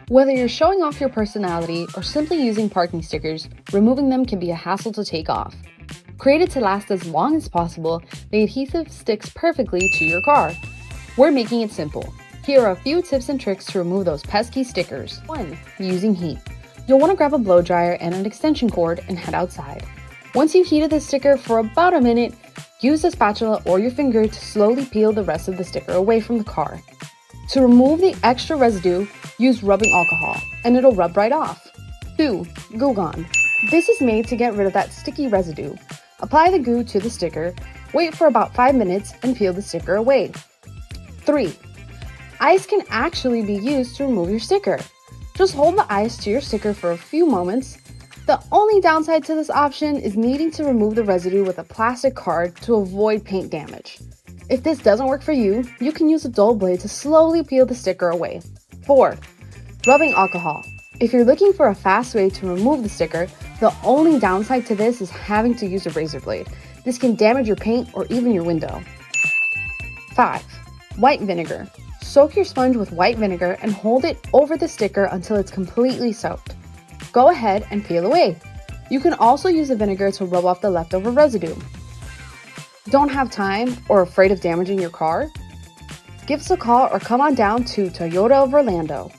Whether you're showing off your personality or simply using parking stickers, removing them can be a hassle to take off. Created to last as long as possible, the adhesive sticks perfectly to your car. We're making it simple. Here are a few tips and tricks to remove those pesky stickers. 1. Using heat. You'll want to grab a blow dryer and an extension cord and head outside. Once you've heated the sticker for about a minute, use a spatula or your finger to slowly peel the rest of the sticker away from the car. To remove the extra residue, use rubbing alcohol, and it'll rub right off. 2. GooGone. This is made to get rid of that sticky residue. Apply the goo to the sticker, wait for about 5 minutes, and peel the sticker away. 3. Ice can actually be used to remove your sticker. Just hold the ice to your sticker for a few moments. The only downside to this option is needing to remove the residue with a plastic card to avoid paint damage. If this doesn't work for you, you can use a dull blade to slowly peel the sticker away. 4. Rubbing alcohol. If you're looking for a fast way to remove the sticker, the only downside to this is having to use a razor blade. This can damage your paint or even your window. 5. White vinegar. Soak your sponge with white vinegar and hold it over the sticker until it's completely soaked. Go ahead and peel away. You can also use the vinegar to rub off the leftover residue. Don't have time or afraid of damaging your car? Give us a call or come on down to Toyota of Orlando.